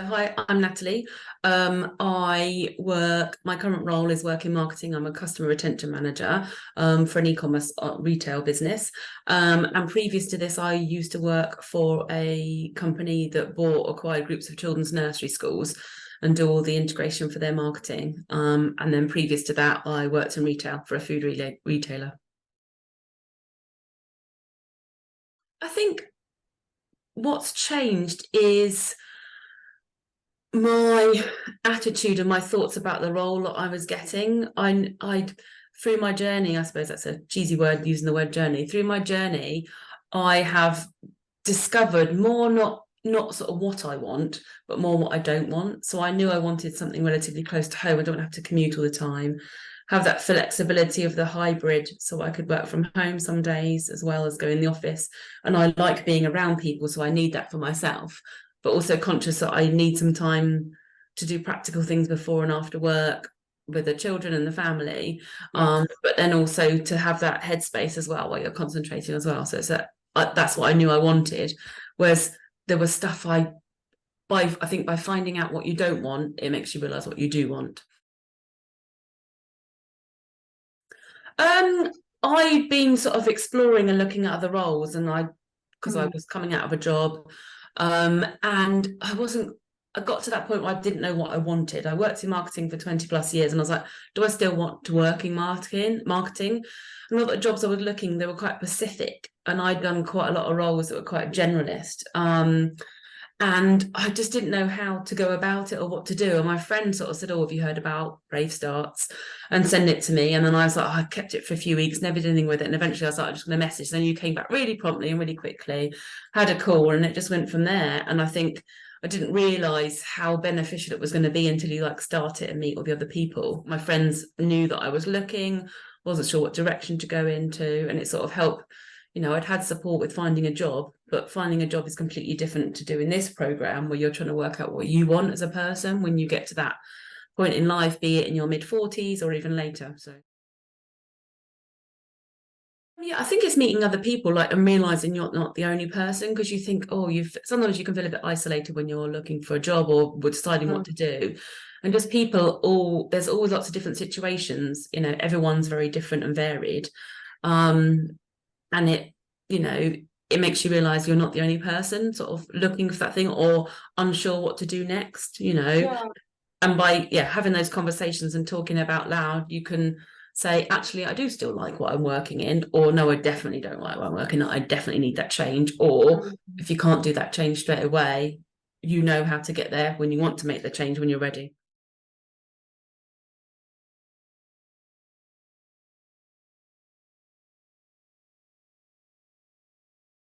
Hi, I'm Natalie. My current role is work in marketing. I'm a customer retention manager for an e-commerce retail business. And previous to this, I used to work for a company that acquired groups of children's nursery schools and do all the integration for their marketing. And then previous to that, I worked in retail for a food retailer. I think what's changed is my attitude and my thoughts about the role that I was getting. I through my journey, I suppose that's a cheesy word, using the word journey. Through my journey, I have discovered more not sort of what I want, but more what I don't want. So I knew I wanted something relatively close to home. I don't have to commute all the time. Have that flexibility of the hybrid, so I could work from home some days as well as go in the office. And I like being around people, so I need that for myself, but also conscious that I need some time to do practical things before and after work with the children and the family. But then also to have that headspace as well while you're concentrating as well. So that's what I knew I wanted. Whereas there was stuff I think by finding out what you don't want, it makes you realize what you do want. Um, I'd been sort of exploring and looking at other roles, and because I was coming out of a job, and I got to that point where I didn't know what I wanted. I worked in marketing for 20 plus years, and I was like, do I still want to work in marketing? And all the jobs I was looking, they were quite specific, and I'd done quite a lot of roles that were quite generalist. And I just didn't know how to go about it or what to do. And my friend sort of said, "Oh, have you heard about Brave Starts?" and send it to me. And then I was like, I kept it for a few weeks, never did anything with it. And eventually I was like, I'm just going to message. And then you came back really promptly and really quickly, had a call, and it just went from there. And I think I didn't realize how beneficial it was going to be until you start it and meet all the other people. My friends knew that I was looking, wasn't sure what direction to go into, and it sort of helped. I'd had support with finding a job, but finding a job is completely different to doing this program where you're trying to work out what you want as a person when you get to that point in life, be it in your mid-40s or even later. So yeah, I think it's meeting other people, and realizing you're not the only person, because you think, sometimes you can feel a bit isolated when you're looking for a job or deciding what to do. And just there's always lots of different situations, everyone's very different and varied. And it makes you realize you're not the only person sort of looking for that thing or unsure what to do next. And by having those conversations and talking about loud, you can say, actually, I do still like what I'm working in, or no, I definitely don't like what I'm working in. I definitely need that change. Or if you can't do that change straight away, you know how to get there when you want to make the change when you're ready.